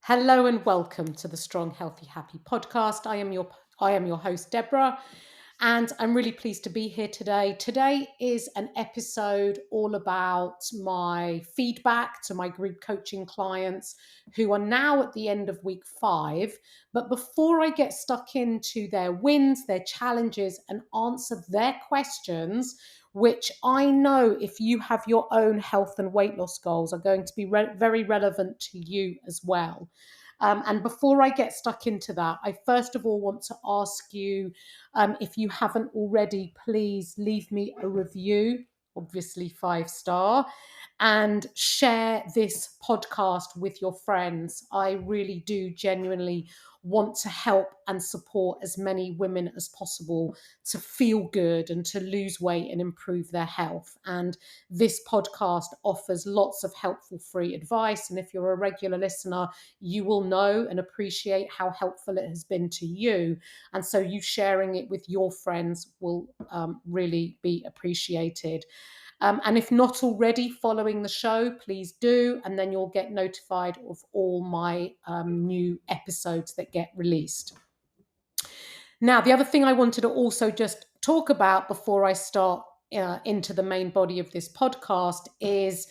Hello and welcome to the Strong, Healthy, Happy podcast. I am your host, Deborah, and I'm really pleased to be here today. Today is an episode all about my feedback to my group coaching clients who are now at the end of week 5. But before I get stuck into their wins, their challenges, and answer their questions, which I know if you have your own health and weight loss goals are going to be very relevant to you as well. And before I get stuck into that, I first of all want to ask you, if you haven't already, please leave me a review, obviously 5-star, and share this podcast with your friends. I really do genuinely want to help and support as many women as possible to feel good and to lose weight and improve their health. And this podcast offers lots of helpful free advice. And if you're a regular listener, you will know and appreciate how helpful it has been to you. And so you sharing it with your friends will really be appreciated. And if not already following the show, please do. And then you'll get notified of all my new episodes that get released. Now, the other thing I wanted to also just talk about before I start into the main body of this podcast is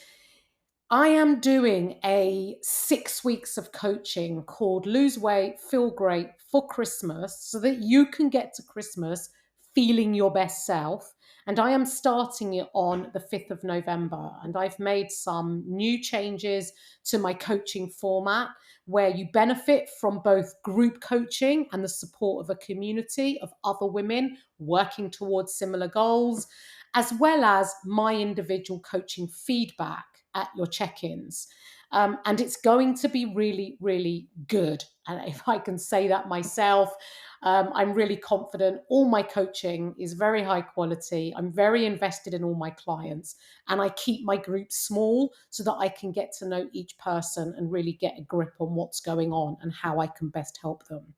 I am doing a 6 weeks of coaching called Lose Weight, Feel Great for Christmas so that you can get to Christmas feeling your best self. And I am starting it on the 5th of November. And I've made some new changes to my coaching format where you benefit from both group coaching and the support of a community of other women working towards similar goals, as well as my individual coaching feedback at your check-ins. And it's going to be really, really good. And if I can say that myself, I'm really confident. All my coaching is very high quality. I'm very invested in all my clients, and I keep my group small so that I can get to know each person and really get a grip on what's going on and how I can best help them.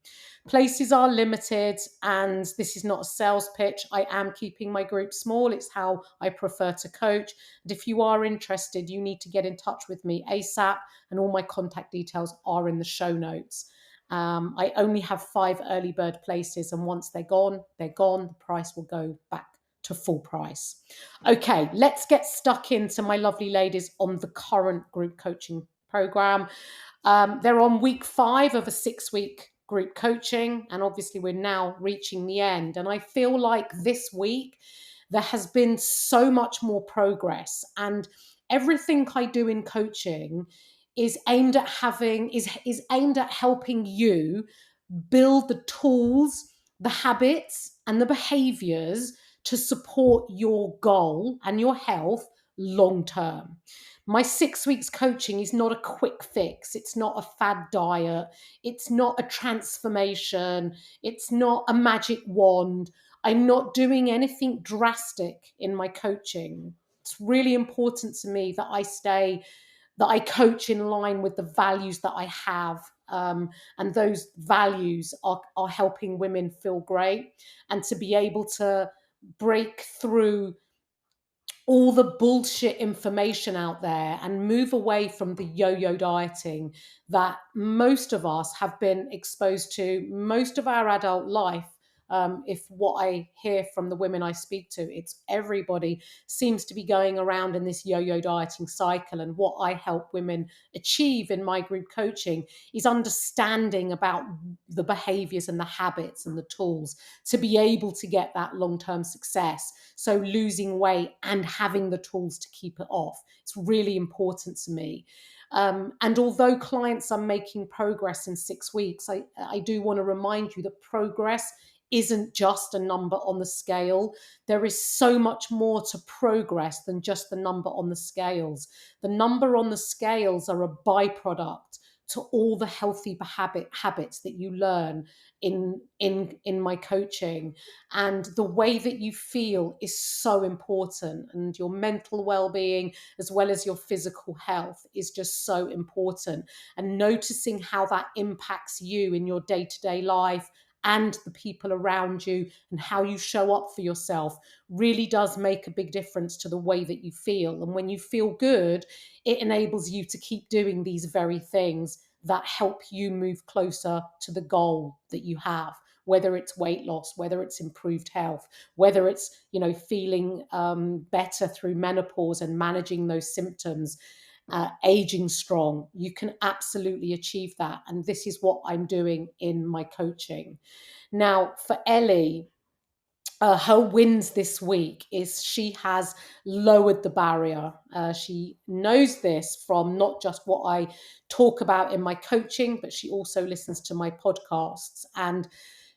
Places are limited, and this is not a sales pitch. I am keeping my group small. It's how I prefer to coach. And if you are interested, you need to get in touch with me ASAP, and all my contact details are in the show notes. I only have 5 early bird places, and once they're gone, they're gone. The price will go back to full price. Okay, let's get stuck into my lovely ladies on the current group coaching program. They're on week 5 of a 6-week group coaching, and obviously we're now reaching the end. And I feel like this week there has been so much more progress, and everything I do in coaching is aimed at helping you build the tools, the habits, and the behaviors to support your goal and your health long term. My 6 weeks coaching is not a quick fix. It's not a fad diet. It's not a transformation. It's not a magic wand. I'm not doing anything drastic in my coaching. It's really important to me that I coach in line with the values that I have. And those values are helping women feel great and to be able to break through all the bullshit information out there and move away from the yo-yo dieting that most of us have been exposed to most of our adult life. If what I hear from the women I speak to, it's everybody seems to be going around in this yo-yo dieting cycle. And what I help women achieve in my group coaching is understanding about the behaviors and the habits and the tools to be able to get that long-term success. So losing weight and having the tools to keep it off. It's really important to me. And although clients are making progress in 6 weeks, I do want to remind you that progress isn't just a number on the scale. There is so much more to progress than just the number on the scales. The number on the scales are a byproduct to all the healthy habits that you learn in my coaching. And the way that you feel is so important, and your mental well-being as well as your physical health is just so important. And noticing how that impacts you in your day-to-day life and the people around you and how you show up for yourself really does make a big difference to the way that you feel. And when you feel good, it enables you to keep doing these very things that help you move closer to the goal that you have, whether it's weight loss, whether it's improved health, whether it's, feeling better through menopause and managing those symptoms, aging strong. You can absolutely achieve that. And this is what I'm doing in my coaching. Now, for Ellie, her wins this week is she has lowered the barrier. She knows this from not just what I talk about in my coaching, but she also listens to my podcasts. And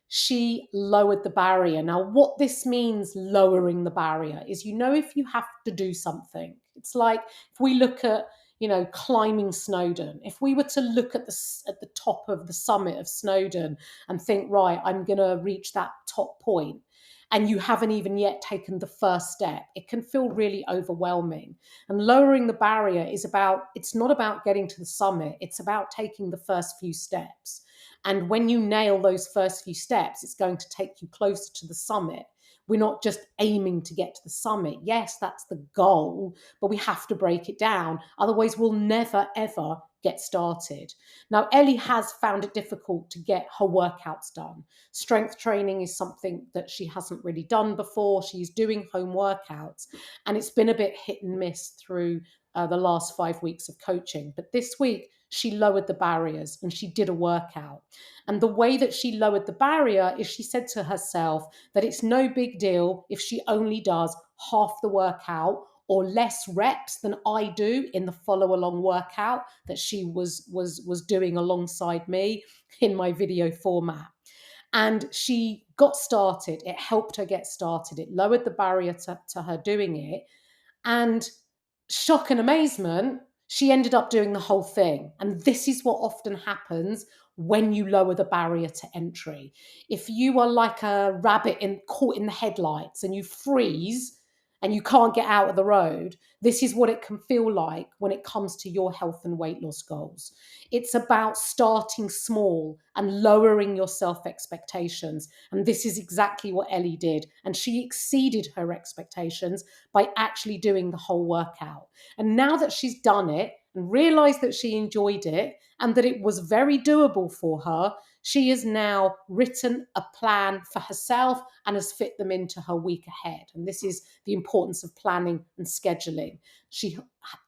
she lowered the barrier. Now, what this means, lowering the barrier, is, if you have to do something, it's like if we look at, climbing Snowdon. If we were to look at the top of the summit of Snowdon and think, right, I'm going to reach that top point, and you haven't even yet taken the first step, it can feel really overwhelming. And lowering the barrier it's not about getting to the summit, it's about taking the first few steps. And when you nail those first few steps, it's going to take you closer to the summit. We're not just aiming to get to the summit. Yes, that's the goal, but we have to break it down. Otherwise, we'll never, ever get started. Now, Ellie has found it difficult to get her workouts done. Strength training is something that she hasn't really done before. She's doing home workouts, and it's been a bit hit and miss through the last 5 weeks of coaching. But this week, she lowered the barriers and she did a workout. And the way that she lowered the barrier is she said to herself that it's no big deal if she only does half the workout or less reps than I do in the follow along workout that she was doing alongside me in my video format. And she got started. It helped her get started. It lowered the barrier to her doing it. And shock and amazement, she ended up doing the whole thing. And this is what often happens when you lower the barrier to entry. If you are like a rabbit caught in the headlights and you freeze and you can't get out of the road, this is what it can feel like when it comes to your health and weight loss goals. It's about starting small and lowering your self expectations. And this is exactly what Ellie did. And she exceeded her expectations by actually doing the whole workout. And now that she's done it and realized that she enjoyed it and that it was very doable for her, she has now written a plan for herself and has fit them into her week ahead. And this is the importance of planning and scheduling. She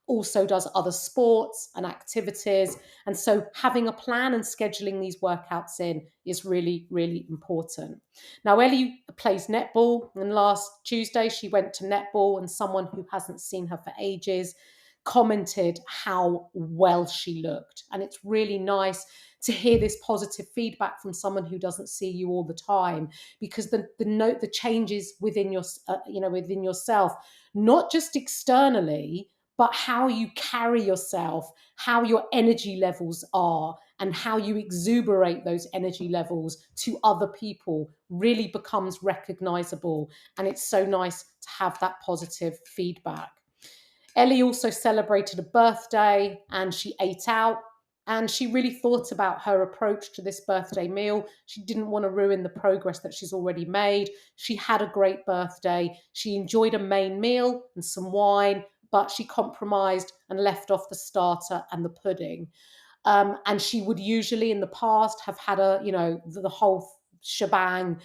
also does other sports and activities. And so having a plan and scheduling these workouts in is really, really important. Now, Ellie plays netball, and last Tuesday she went to netball, and someone who hasn't seen her for ages commented how well she looked. And it's really nice to hear this positive feedback from someone who doesn't see you all the time, because the changes within within yourself, not just externally, but how you carry yourself, how your energy levels are, and how you exuberate those energy levels to other people really becomes recognizable. And it's so nice to have that positive feedback. Ellie also celebrated a birthday and she ate out, and she really thought about her approach to this birthday meal. She didn't want to ruin the progress that she's already made. She had a great birthday. She enjoyed a main meal and some wine, but she compromised and left off the starter and the pudding. And she would usually in the past have had the whole shebang,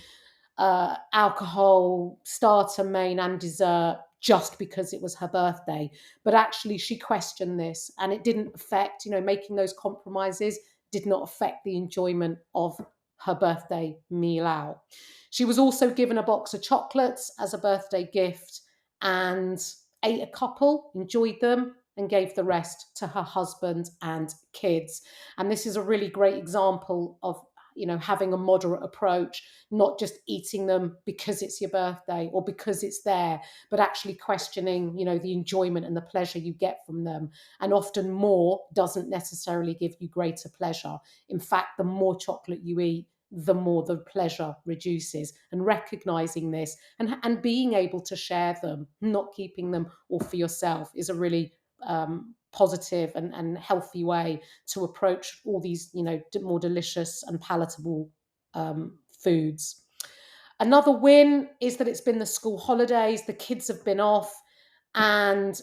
alcohol, starter, main, and dessert, just because it was her birthday. But actually, she questioned this, and it didn't affect, making those compromises did not affect the enjoyment of her birthday meal out. She was also given a box of chocolates as a birthday gift and ate a couple, enjoyed them, and gave the rest to her husband and kids. And this is a really great example of having a moderate approach, not just eating them because it's your birthday or because it's there, but actually questioning, the enjoyment and the pleasure you get from them. And often more doesn't necessarily give you greater pleasure. In fact, the more chocolate you eat, the more the pleasure reduces. And recognizing this and being able to share them, not keeping them all for yourself, is a really positive and healthy way to approach all these, more delicious and palatable foods. Another win is that it's been the school holidays, the kids have been off, and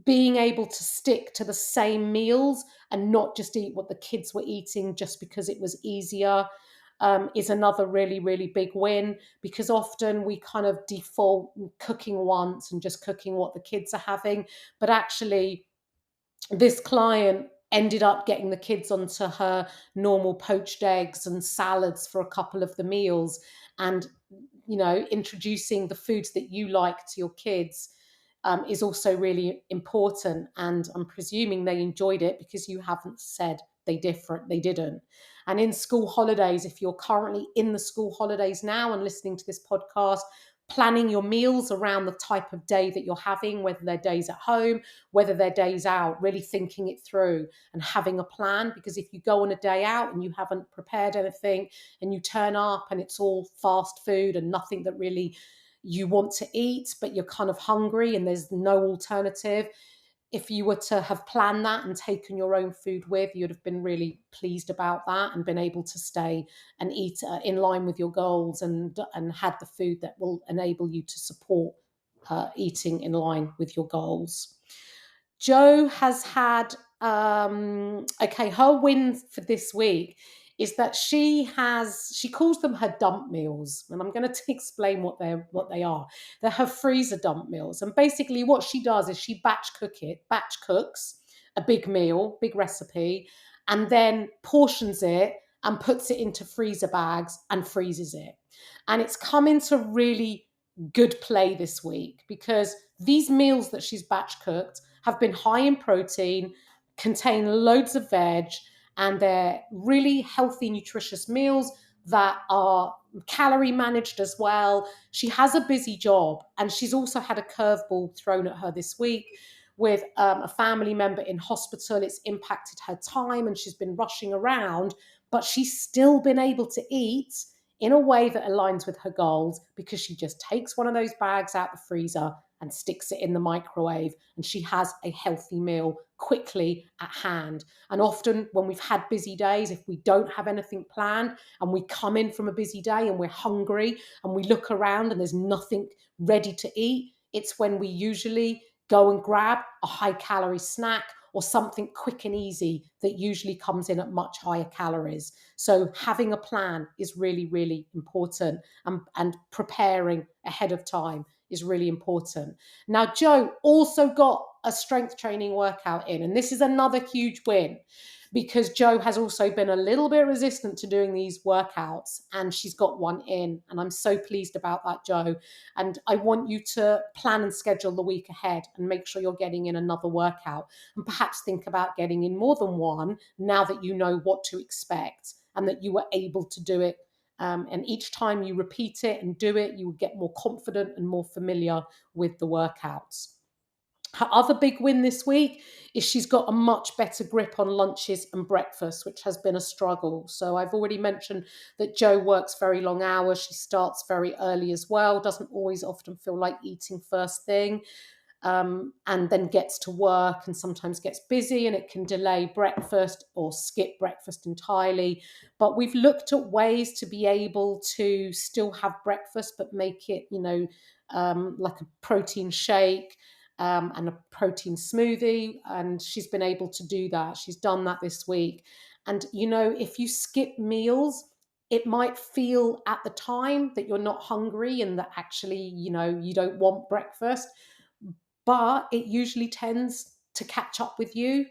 being able to stick to the same meals and not just eat what the kids were eating just because it was easier, is another really, really big win, because often we kind of default cooking once and just cooking what the kids are having. But actually, this client ended up getting the kids onto her normal poached eggs and salads for a couple of the meals, and introducing the foods that you like to your kids is also really important. And I'm presuming they enjoyed it, because you haven't said they didn't. And in school holidays, if you're currently in the school holidays now and listening to this podcast, planning your meals around the type of day that you're having, whether they're days at home, whether they're days out, really thinking it through and having a plan. Because if you go on a day out and you haven't prepared anything, and you turn up and it's all fast food and nothing that really you want to eat, but you're kind of hungry and there's no alternative, if you were to have planned that and taken your own food with, you'd have been really pleased about that and been able to stay and eat in line with your goals, and had the food that will enable you to support eating in line with your goals. Jo has had her win for this week is that she calls them her dump meals, and I'm going to explain what they are. They're her freezer dump meals, and basically what she does is she batch cooks a big meal, big recipe, and then portions it and puts it into freezer bags and freezes it. And it's come into really good play this week, because these meals that she's batch cooked have been high in protein, contain loads of veg, and they're really healthy, nutritious meals that are calorie managed as well. She has a busy job, and she's also had a curveball thrown at her this week with a family member in hospital. It's impacted her time and she's been rushing around, but she's still been able to eat in a way that aligns with her goals, because she just takes one of those bags out the freezer and sticks it in the microwave, and she has a healthy meal quickly at hand. And often when we've had busy days, if we don't have anything planned and we come in from a busy day and we're hungry and we look around and there's nothing ready to eat, it's when we usually go and grab a high calorie snack or something quick and easy that usually comes in at much higher calories. So having a plan is really, really important, and preparing ahead of time is really important. Now, Jo also got a strength training workout in, and this is another huge win, because Jo has also been a little bit resistant to doing these workouts, and she's got one in, and I'm so pleased about that, Jo. And I want you to plan and schedule the week ahead and make sure you're getting in another workout, and perhaps think about getting in more than one now that you know what to expect and that you were able to do it. And each time you repeat it and do it, you will get more confident and more familiar with the workouts. Her other big win this week is she's got a much better grip on lunches and breakfast, which has been a struggle. So I've already mentioned that Jo works very long hours. She starts very early as well, doesn't always often feel like eating first thing. And then gets to work and sometimes gets busy, and it can delay breakfast or skip breakfast entirely. But we've looked at ways to be able to still have breakfast, but make it, like a protein shake and a protein smoothie. And she's been able to do that. She's done that this week. And, if you skip meals, it might feel at the time that you're not hungry and that actually, you don't want breakfast, but it usually tends to catch up with you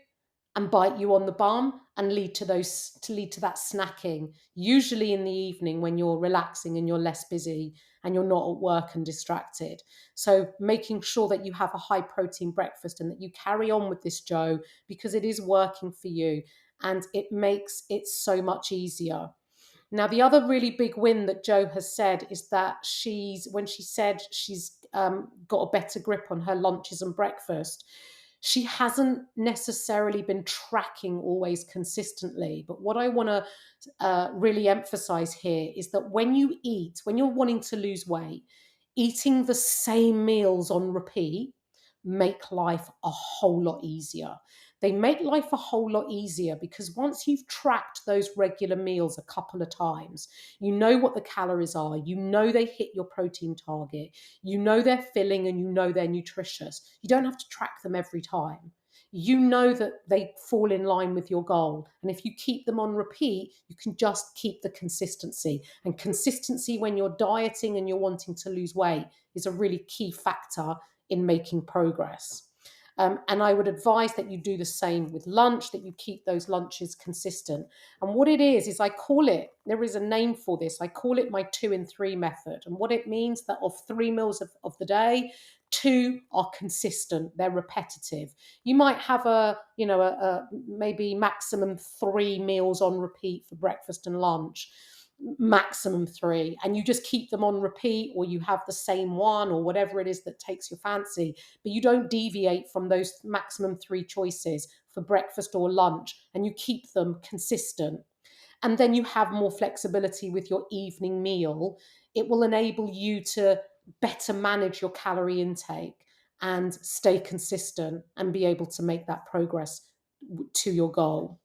and bite you on the bum and lead to that snacking, usually in the evening when you're relaxing and you're less busy and you're not at work and distracted. So making sure that you have a high protein breakfast and that you carry on with this, Jo, because it is working for you and it makes it so much easier. Now, the other really big win that Jo has said is that when she said she's got a better grip on her lunches and breakfast, she hasn't necessarily been tracking always consistently. But what I want to really emphasize here is that when you're wanting to lose weight, eating the same meals on repeat make life a whole lot easier. they make life a whole lot easier, because once you've tracked those regular meals a couple of times, you know what the calories are, you know they hit your protein target, you know they're filling, and you know they're nutritious. You don't have to track them every time. You know that they fall in line with your goal. And if you keep them on repeat, you can just keep the consistency. And consistency when you're dieting and you're wanting to lose weight is a really key factor in making progress. And I would advise that you do the same with lunch, that you keep those lunches consistent. And what it is I call it, there is a name for this, I call it my 2 in 3 method. And what it means that of 3 meals of the day, 2 are consistent, they're repetitive. You might have a maybe maximum 3 meals on repeat for breakfast and lunch, maximum 3, and you just keep them on repeat, or you have the same one, or whatever it is that takes your fancy, but you don't deviate from those maximum 3 choices for breakfast or lunch, and you keep them consistent. And then you have more flexibility with your evening meal. It will enable you to better manage your calorie intake and stay consistent and be able to make that progress to your goal.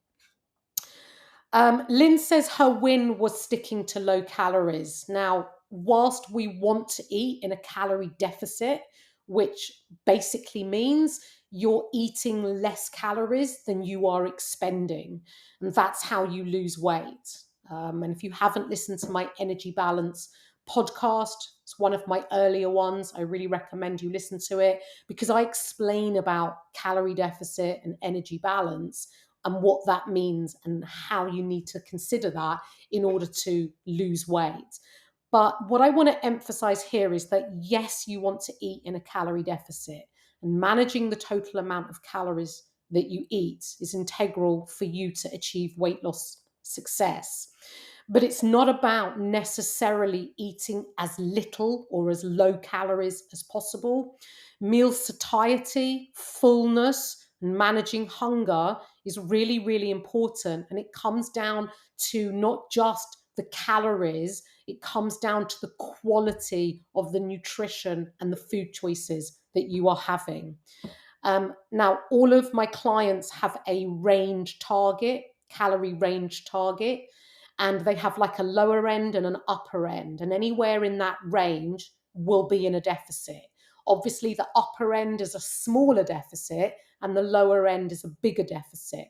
Lynn says her win was sticking to low calories. Now, whilst we want to eat in a calorie deficit, which basically means you're eating less calories than you are expending, and that's how you lose weight. And if you haven't listened to my energy balance podcast, it's one of my earlier ones. I really recommend you listen to it, because I explain about calorie deficit and energy balance and what that means and how you need to consider that in order to lose weight. But what I want to emphasize here is that yes, you want to eat in a calorie deficit, and managing the total amount of calories that you eat is integral for you to achieve weight loss success. But it's not about necessarily eating as little or as low calories as possible. Meal satiety, fullness, and managing hunger is really, really important. And it comes down to not just the calories, it comes down to the quality of the nutrition and the food choices that you are having. Now, all of my clients have a range target, calorie range target, and they have like a lower end and an upper end. And anywhere in that range will be in a deficit. Obviously, the upper end is a smaller deficit and the lower end is a bigger deficit.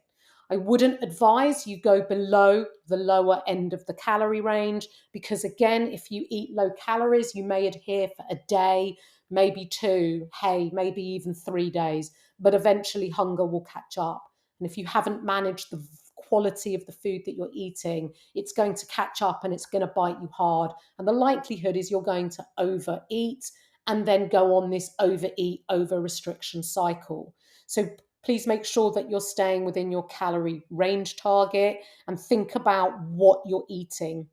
I wouldn't advise you go below the lower end of the calorie range, because again, if you eat low calories, you may adhere for a day, maybe 2, maybe even 3 days, but eventually hunger will catch up. And if you haven't managed the quality of the food that you're eating, it's going to catch up and it's going to bite you hard. And the likelihood is you're going to overeat and then go on this overeat, over restriction cycle. So please make sure that you're staying within your calorie range target and think about what you're eating.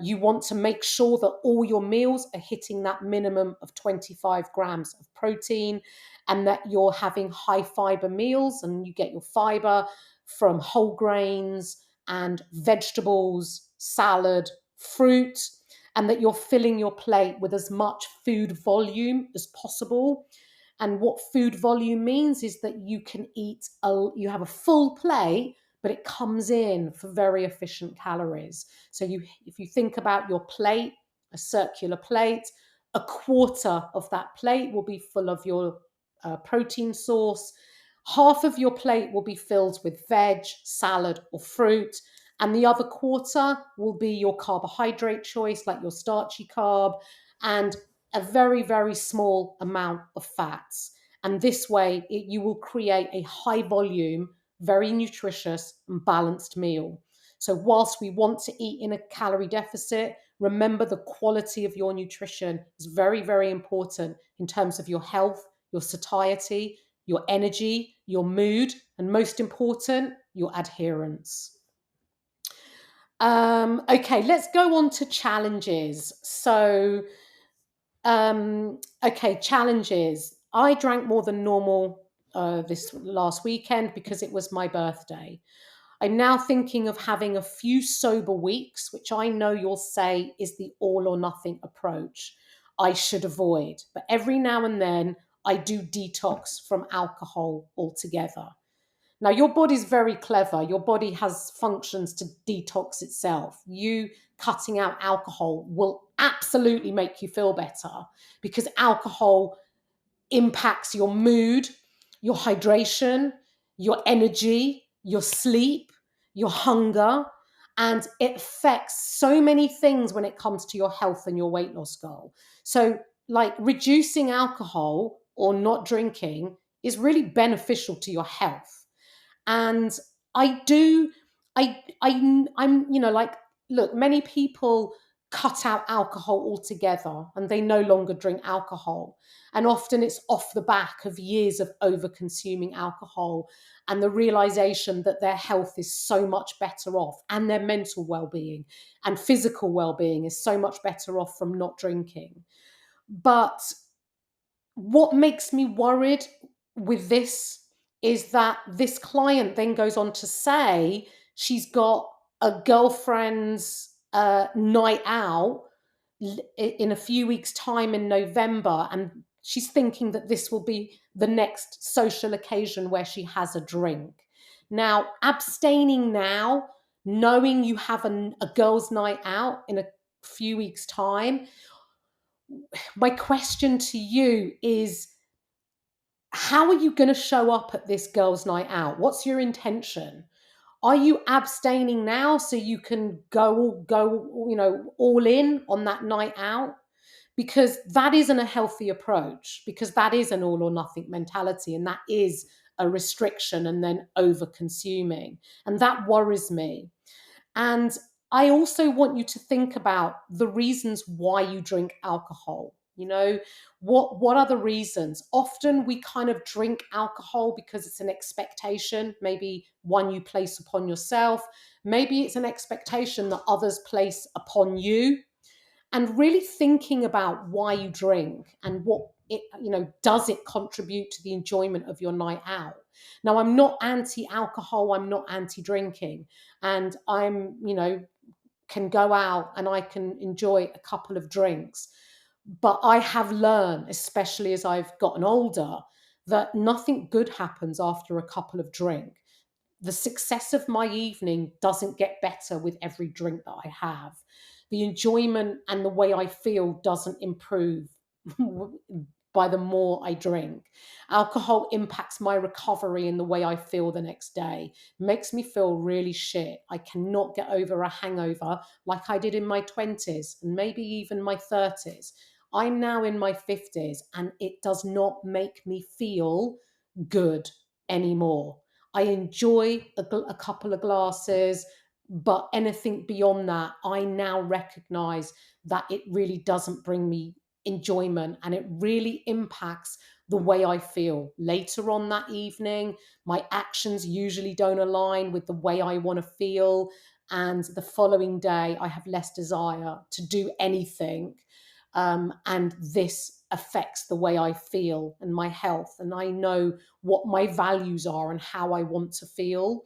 You want to make sure that all your meals are hitting that minimum of 25 grams of protein, and that you're having high fiber meals, and you get your fiber from whole grains and vegetables, salad, fruit, and that you're filling your plate with as much food volume as possible. And what food volume means is that you can eat, you have a full plate, but it comes in for very efficient calories. So if you think about your plate, a circular plate, a quarter of that plate will be full of your protein source. Half of your plate will be filled with veg, salad, or fruit. And the other quarter will be your carbohydrate choice, like your starchy carb, and a very, very small amount of fats. And this way, you will create a high volume, very nutritious and balanced meal. So whilst we want to eat in a calorie deficit, remember the quality of your nutrition is very, very important in terms of your health, your satiety, your energy, your mood, and most important, your adherence. Okay, let's go on to challenges. So, okay, challenges. I drank more than normal this last weekend because it was my birthday. I'm now thinking of having a few sober weeks, which I know you'll say is the all or nothing approach I should avoid. But every now and then I do detox from alcohol altogether. Now, your body's very clever. Your body has functions to detox itself. You cutting out alcohol will absolutely make you feel better, because alcohol impacts your mood, your hydration, your energy, your sleep, your hunger, and it affects so many things when it comes to your health and your weight loss goal. So, like, reducing alcohol or not drinking is really beneficial to your health. And I do, I'm, like, look, many people cut out alcohol altogether and they no longer drink alcohol. And often it's off the back of years of over consuming alcohol and the realization that their health is so much better off, and their mental well-being and physical well-being is so much better off from not drinking. But what makes me worried with this is that this client then goes on to say she's got a girlfriend's night out in a few weeks' time in November, and she's thinking that this will be the next social occasion where she has a drink. Now, abstaining now, knowing you have a girls' night out in a few weeks' time, my question to you is, how are you going to show up at this girls' night out? What's your intention? Are you abstaining now so you can go all in on that night out? Because that isn't a healthy approach, because that is an all or nothing mentality, and that is a restriction and then over consuming. And that worries me. And I also want you to think about the reasons why you drink alcohol. What are the reasons? Often we kind of drink alcohol because it's an expectation, maybe one you place upon yourself. Maybe it's an expectation that others place upon you. And really thinking about why you drink and what it, does it contribute to the enjoyment of your night out? Now, I'm not anti-alcohol, I'm not anti-drinking, and I'm, can go out and I can enjoy a couple of drinks. But I have learned, especially as I've gotten older, that nothing good happens after a couple of drinks. The success of my evening doesn't get better with every drink that I have. The enjoyment and the way I feel doesn't improve by the more I drink. Alcohol impacts my recovery and the way I feel the next day. Makes me feel really shit. I cannot get over a hangover like I did in my 20s and maybe even my 30s. I'm now in my 50s and it does not make me feel good anymore. I enjoy a couple of glasses, but anything beyond that, I now recognize that it really doesn't bring me enjoyment, and it really impacts the way I feel later on that evening. My actions usually don't align with the way I want to feel, and the following day I have less desire to do anything. And this affects the way I feel and my health, and I know what my values are and how I want to feel.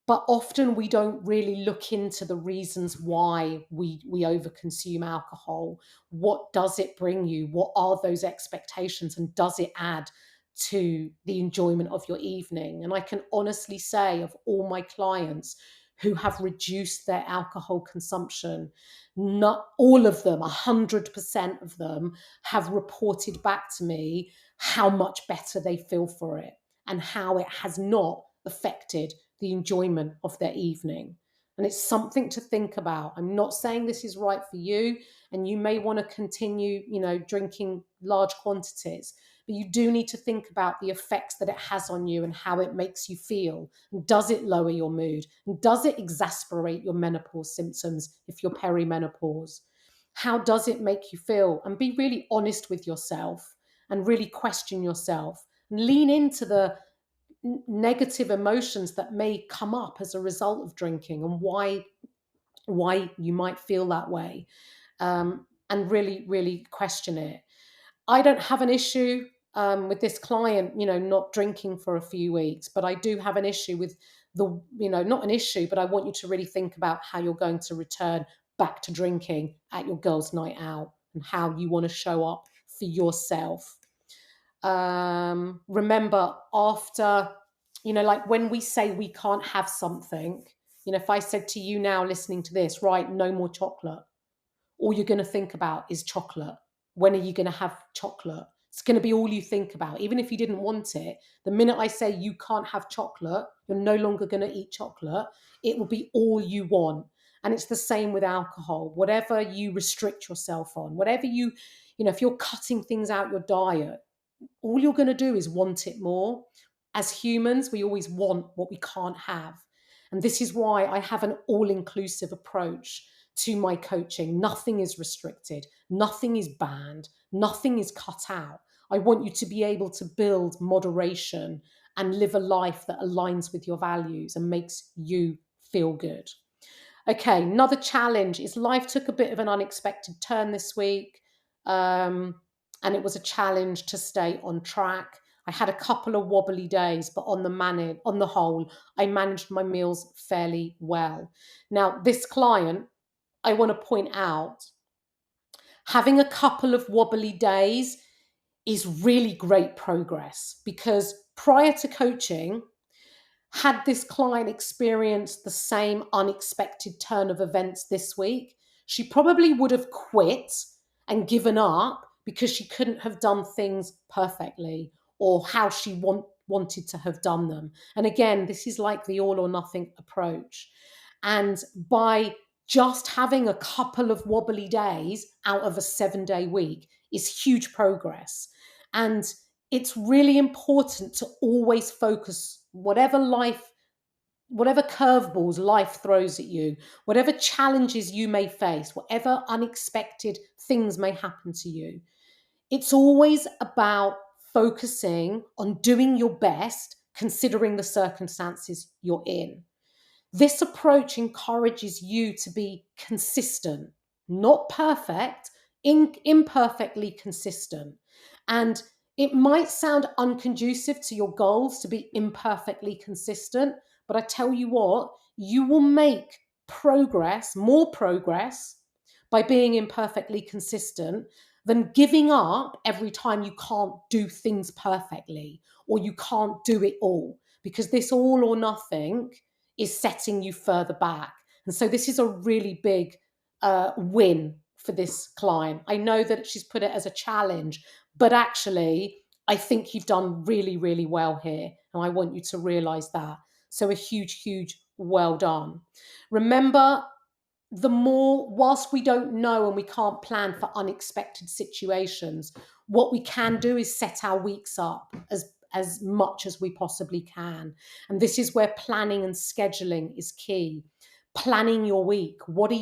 But often we don't really look into the reasons why we overconsume alcohol. What does it bring you? What are those expectations? And does it add to the enjoyment of your evening? And I can honestly say, of all my clients who have reduced their alcohol consumption, not all of them, 100% of them, have reported back to me how much better they feel for it and how it has not affected the enjoyment of their evening. And it's something to think about. I'm not saying this is right for you, and you may want to continue, drinking large quantities, but you do need to think about the effects that it has on you and how it makes you feel. And does it lower your mood? And does it exacerbate your menopause symptoms if you're perimenopause? How does it make you feel? And be really honest with yourself and really question yourself and lean into the negative emotions that may come up as a result of drinking and why you might feel that way, and really question it. I don't have an issue with this client, not drinking for a few weeks, but I do have an issue with not an issue, but I want you to really think about how you're going to return back to drinking at your girls' night out and how you want to show up for yourself. Remember, after like when we say we can't have something, if I said to you now listening to this, right, no more chocolate, all you're going to think about is chocolate. When are you going to have chocolate? It's going to be all you think about. Even if you didn't want it, the minute I say you can't have chocolate, you're no longer going to eat chocolate. It will be all you want. And it's the same with alcohol. Whatever you restrict yourself on, whatever if you're cutting things out your diet, all you're going to do is want it more. As humans, we always want what we can't have. And this is why I have an all inclusive approach to my coaching. Nothing is restricted, nothing is banned, nothing is cut out. I want you to be able to build moderation and live a life that aligns with your values and makes you feel good. Okay, another challenge is life took a bit of an unexpected turn this week. And it was a challenge to stay on track. I had a couple of wobbly days, but on the whole, I managed my meals fairly well. Now, this client, I want to point out, having a couple of wobbly days is really great progress, because prior to coaching, had this client experienced the same unexpected turn of events this week, she probably would have quit and given up because she couldn't have done things perfectly or how she wanted to have done them. And again, this is like the all or nothing approach. And by just having a couple of wobbly days out of a 7-day week is huge progress. And it's really important to always focus whatever curveballs life throws at you, whatever challenges you may face, whatever unexpected things may happen to you. It's always about focusing on doing your best, considering the circumstances you're in. This approach encourages you to be consistent, not perfect, imperfectly consistent. And it might sound unconducive to your goals to be imperfectly consistent, but I tell you what, you will make progress, more progress, by being imperfectly consistent than giving up every time you can't do things perfectly or you can't do it all, because this all or nothing is setting you further back. And so this is a really big win for this client. I know that she's put it as a challenge, but actually, I think you've done really, really well here. And I want you to realize that. So a huge, huge well done. Remember, whilst we don't know and we can't plan for unexpected situations, what we can do is set our weeks up as much as we possibly can. And this is where planning and scheduling is key. Planning your week. What do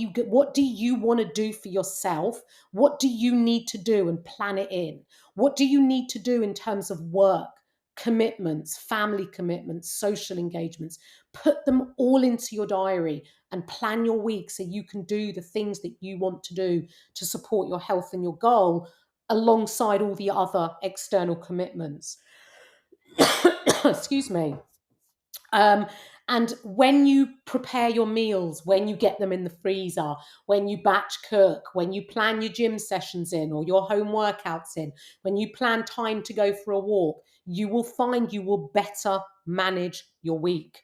you want to do for yourself? What do you need to do, and plan it in? What do you need to do in terms of work, commitments, family commitments, social engagements? Put them all into your diary and plan your week so you can do the things that you want to do to support your health and your goal alongside all the other external commitments. Excuse me. And when you prepare your meals, when you get them in the freezer, when you batch cook, when you plan your gym sessions in or your home workouts in, when you plan time to go for a walk, you will find you will better manage your week.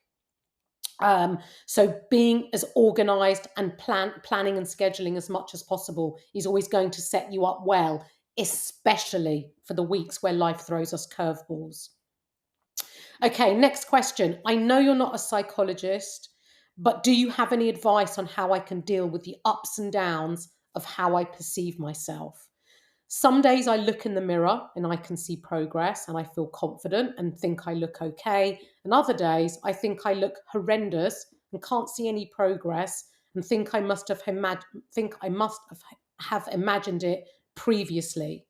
So being as organized and planning and scheduling as much as possible is always going to set you up well, especially for the weeks where life throws us curveballs. Okay, next question. I know you're not a psychologist, but do you have any advice on how I can deal with the ups and downs of how I perceive myself? Some days I look in the mirror and I can see progress and I feel confident and think I look okay. And other days I think I look horrendous and can't see any progress and think I must have imagined it previously.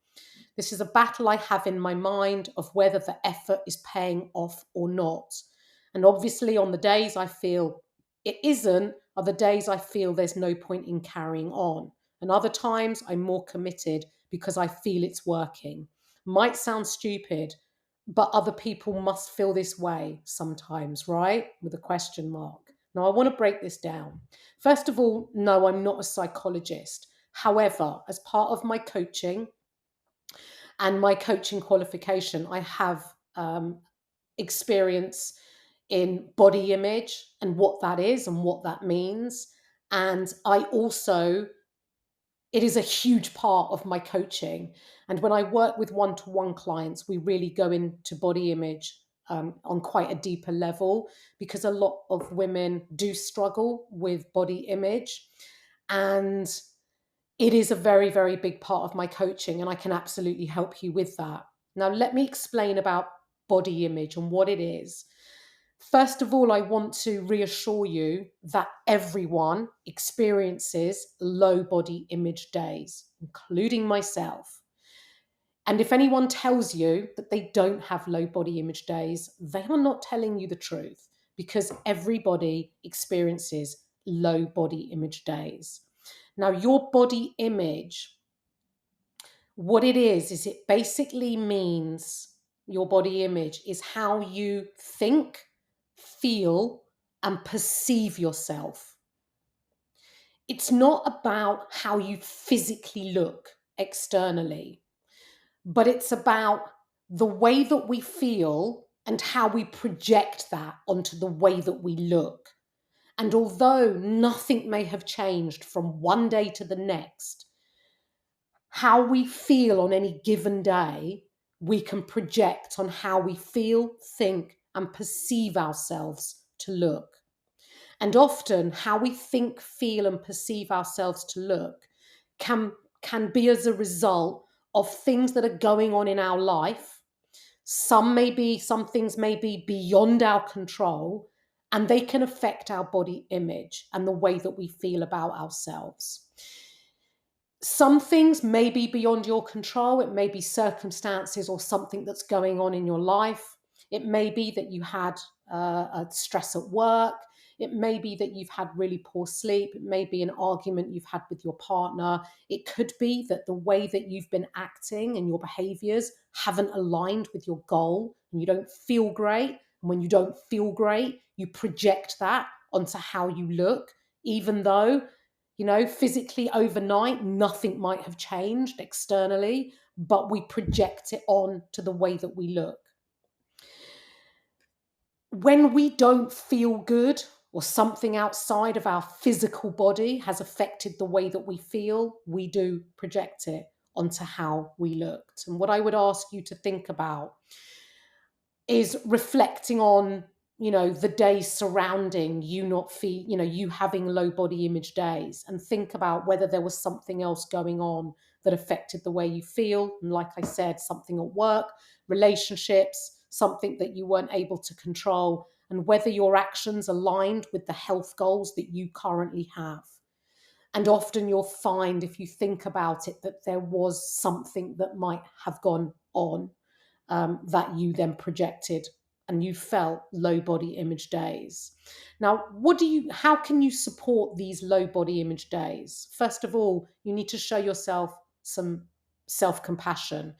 This is a battle I have in my mind of whether the effort is paying off or not. And obviously, on the days I feel it isn't, are the days I feel there's no point in carrying on. And other times I'm more committed because I feel it's working. Might sound stupid, but other people must feel this way sometimes, right? With a question mark. Now, I want to break this down. First of all, no, I'm not a psychologist. However, as part of my coaching, and my coaching qualification, I have experience in body image and what that is and what that means. And it is a huge part of my coaching. And when I work with one-to-one clients, we really go into body image on quite a deeper level, because a lot of women do struggle with body image. And it is a very, very big part of my coaching, and I can absolutely help you with that. Now, let me explain about body image and what it is. First of all, I want to reassure you that everyone experiences low body image days, including myself. And if anyone tells you that they don't have low body image days, they are not telling you the truth, because everybody experiences low body image days. Now, your body image, what it is it basically means, your body image is how you think, feel, and perceive yourself. It's not about how you physically look externally, but it's about the way that we feel and how we project that onto the way that we look. And although nothing may have changed from one day to the next, how we feel on any given day, we can project on how we feel, think, and perceive ourselves to look. And often, how we think, feel, and perceive ourselves to look can, can be as a result of things that are going on in our life. Some things may be beyond our control, and they can affect our body image and the way that we feel about ourselves. Some things may be beyond your control. It may be circumstances or something that's going on in your life. It may be that you had a stress at work. It may be that you've had really poor sleep. It may be an argument you've had with your partner. It could be that the way that you've been acting and your behaviors haven't aligned with your goal and you don't feel great. And when you don't feel great, you project that onto how you look, even though physically overnight, nothing might have changed externally, but we project it on to the way that we look. When we don't feel good, or something outside of our physical body has affected the way that we feel, we do project it onto how we looked. And what I would ask you to think about is reflecting on the days surrounding you not feel you having low body image days, and think about whether there was something else going on that affected the way you feel. And like I said, something at work, relationships, something that you weren't able to control, and whether your actions aligned with the health goals that you currently have. And often you'll find, if you think about it, that there was something that might have gone on, that you then projected, and you felt low body image days. Now, how can you support these low body image days? First of all, you need to show yourself some self-compassion.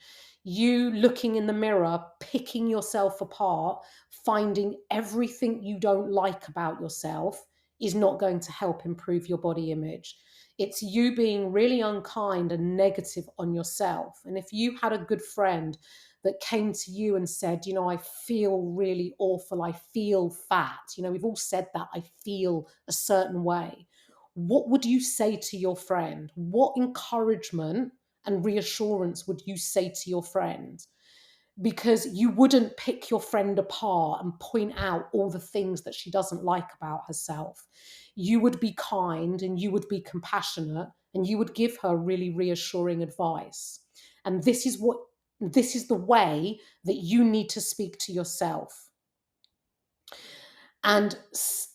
You looking in the mirror, picking yourself apart, finding everything you don't like about yourself is not going to help improve your body image. It's you being really unkind and negative on yourself. And if you had a good friend that came to you and said, I feel really awful, I feel fat, we've all said that, I feel a certain way. What would you say to your friend? What encouragement and reassurance would you say to your friend? Because you wouldn't pick your friend apart and point out all the things that she doesn't like about herself. You would be kind and you would be compassionate, and you would give her really reassuring advice. And this is the way that you need to speak to yourself. And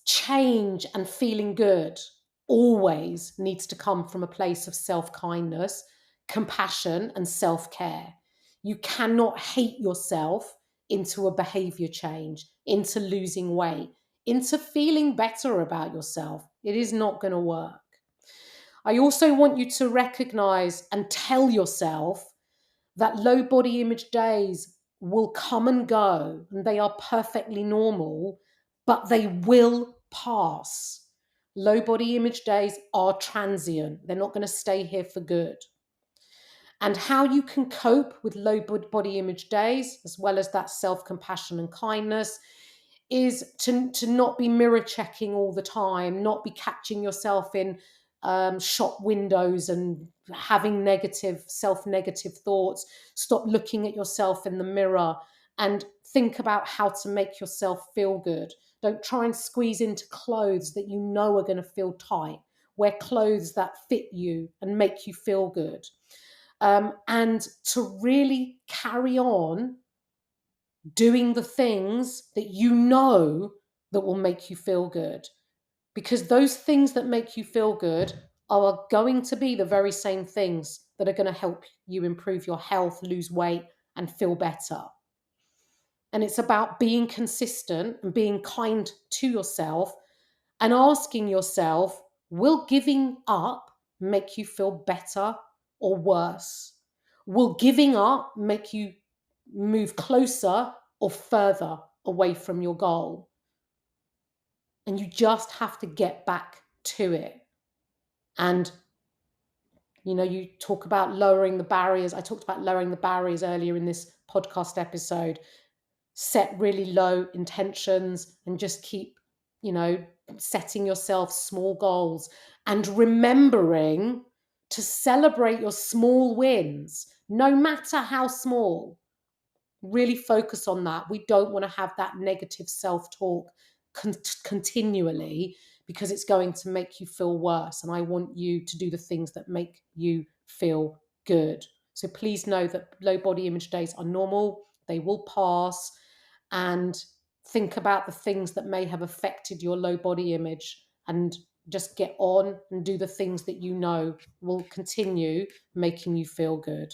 change and feeling good always needs to come from a place of self-kindness, compassion, and self-care. You cannot hate yourself into a behavior change, into losing weight, into feeling better about yourself. It is not going to work. I also want you to recognize and tell yourself that low body image days will come and go, and they are perfectly normal, but they will pass. Low body image days are transient. They're not going to stay here for good. And how you can cope with low body image days, as well as that self-compassion and kindness, is to not be mirror checking all the time, not be catching yourself in shop windows and having self-negative thoughts. Stop looking at yourself in the mirror and think about how to make yourself feel good. Don't try and squeeze into clothes that you know are going to feel tight. Wear clothes that fit you and make you feel good. And to really carry on doing the things that you know that will make you feel good. Because those things that make you feel good are going to be the very same things that are going to help you improve your health, lose weight, and feel better. And it's about being consistent and being kind to yourself and asking yourself, will giving up make you feel better or worse? Will giving up make you move closer or further away from your goal? And you just have to get back to it. And, you talk about lowering the barriers. I talked about lowering the barriers earlier in this podcast episode. Set really low intentions and just keep, setting yourself small goals and remembering to celebrate your small wins, no matter how small. Really focus on that. We don't want to have that negative self-talk continually, because it's going to make you feel worse. And I want you to do the things that make you feel good. So please know that low body image days are normal. They will pass. And think about the things that may have affected your low body image and just get on and do the things that you know will continue making you feel good.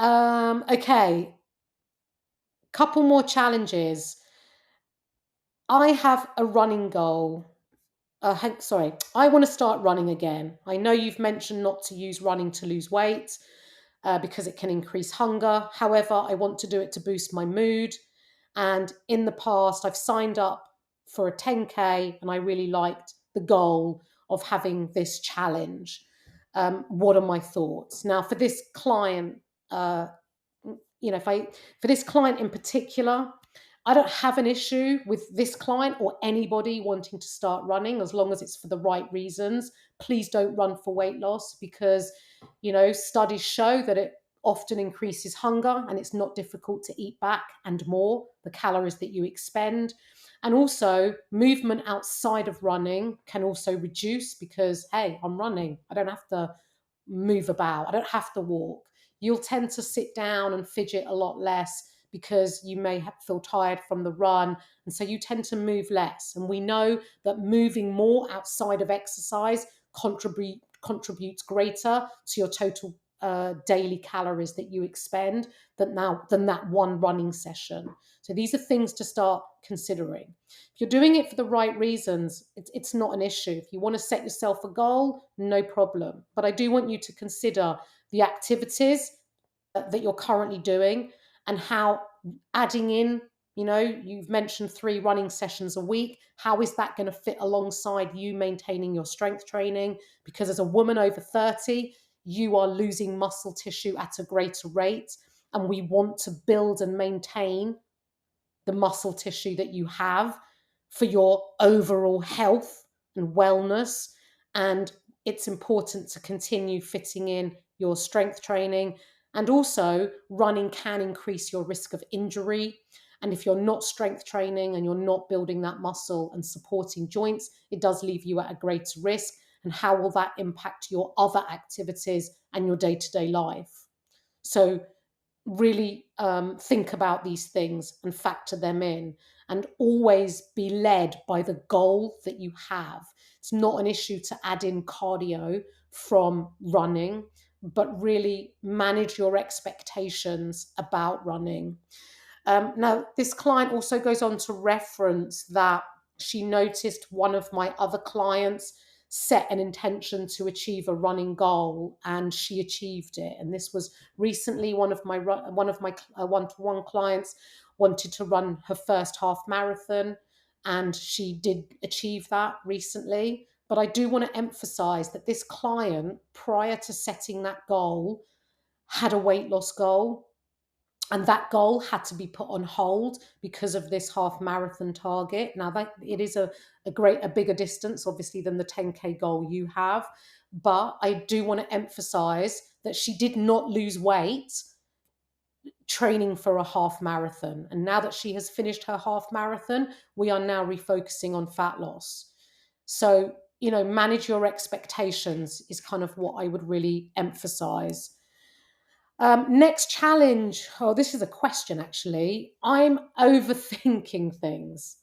Okay, couple more challenges. I have a running goal. I want to start running again. I know you've mentioned not to use running to lose weight because it can increase hunger. However, I want to do it to boost my mood. And in the past, I've signed up for a 10K and I really liked the goal of having this challenge. What are my thoughts? Now, for this client, for this client in particular, I don't have an issue with this client or anybody wanting to start running as long as it's for the right reasons. Please don't run for weight loss because, studies show that it often increases hunger and it's not difficult to eat back and more the calories that you expend. And also, movement outside of running can also reduce because, hey, I'm running. I don't have to move about. I don't have to walk. You'll tend to sit down and fidget a lot less because you may feel tired from the run. And so you tend to move less. And we know that moving more outside of exercise contributes greater to your total daily calories that you expend than that one running session. So these are things to start considering. If you're doing it for the right reasons, it's not an issue. If you want to set yourself a goal, no problem. But I do want you to consider the activities that you're currently doing and how adding in, you've mentioned 3 running sessions a week. How is that going to fit alongside you maintaining your strength training? Because as a woman over 30, you are losing muscle tissue at a greater rate. And we want to build and maintain the muscle tissue that you have for your overall health and wellness. And it's important to continue fitting in your strength training. And also, running can increase your risk of injury. And if you're not strength training and you're not building that muscle and supporting joints, it does leave you at a greater risk. And how will that impact your other activities and your day-to-day life? So really think about these things and factor them in, and always be led by the goal that you have. It's not an issue to add in cardio from running, but really manage your expectations about running. Now, this client also goes on to reference that she noticed one of my other clients set an intention to achieve a running goal and she achieved it. And this was recently one of my one-to-one clients wanted to run her first half marathon, and she did achieve that recently. But I do want to emphasize that this client, prior to setting that goal, had a weight loss goal. And that goal had to be put on hold because of this half marathon target. Now that it is a bigger distance, obviously, than the 10K goal you have. But I do want to emphasize that she did not lose weight training for a half marathon. And now that she has finished her half marathon, we are now refocusing on fat loss. So, manage your expectations is kind of what I would really emphasize. Next challenge. Oh, this is a question actually. I'm overthinking things.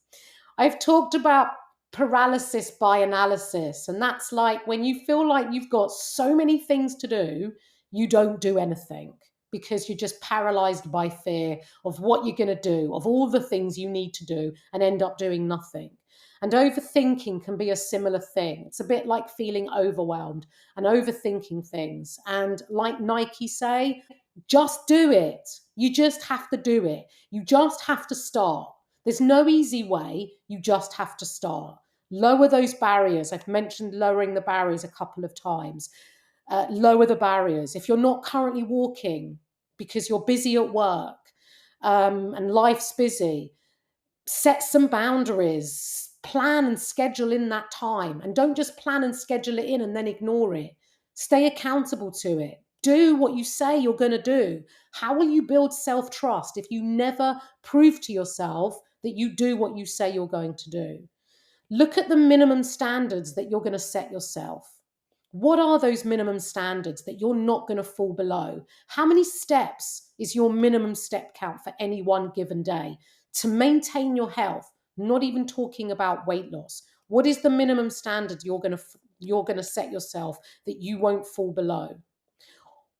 I've talked about paralysis by analysis, and that's like when you feel like you've got so many things to do, you don't do anything because you're just paralyzed by fear of what you're going to do, of all the things you need to do, and end up doing nothing. And overthinking can be a similar thing. It's a bit like feeling overwhelmed and overthinking things. And like Nike say, just do it. You just have to do it. You just have to start. There's no easy way. You just have to start. Lower those barriers. I've mentioned lowering the barriers a couple of times. Lower the barriers. If you're not currently walking because you're busy at work and life's busy, set some boundaries, plan and schedule in that time. And don't just plan and schedule it in and then ignore it. Stay accountable to it. Do what you say you're going to do. How will you build self-trust if you never prove to yourself that you do what you say you're going to do? Look at the minimum standards that you're going to set yourself. What are those minimum standards that you're not going to fall below? How many steps is your minimum step count for any one given day to maintain your health? Not even talking about weight loss. What is the minimum standard you're going to set yourself that you won't fall below?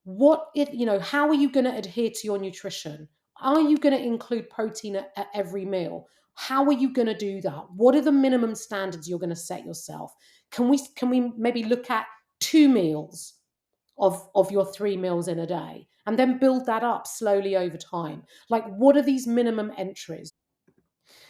How are you going to adhere to your nutrition? Are you going to include protein at every meal? How are you going to do that? What are the minimum standards you're going to set yourself? Can we maybe look at 2 meals of your 3 meals in a day and then build that up slowly over time? Like, what are these minimum entries?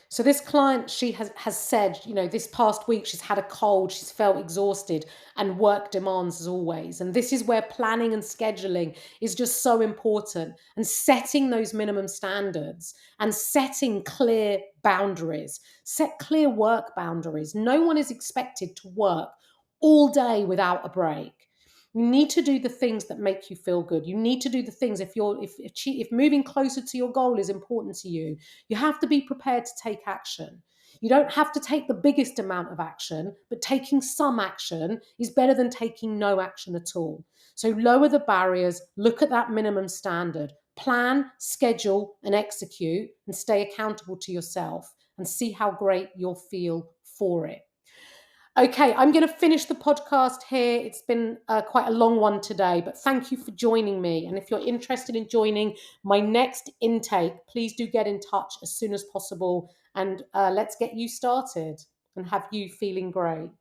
So this client, she has said, this past week she's had a cold, she's felt exhausted, and work demands as always. And this is where planning and scheduling is just so important, and setting those minimum standards and setting clear boundaries. Set clear work boundaries. No one is expected to work all day without a break. You need to do the things that make you feel good. You need to do the things if moving closer to your goal is important to you. You have to be prepared to take action. You don't have to take the biggest amount of action, but taking some action is better than taking no action at all. So lower the barriers, look at that minimum standard, plan, schedule, and execute, and stay accountable to yourself and see how great you'll feel for it. Okay, I'm going to finish the podcast here. It's been quite a long one today, but thank you for joining me. And if you're interested in joining my next intake, please do get in touch as soon as possible, and let's get you started and have you feeling great.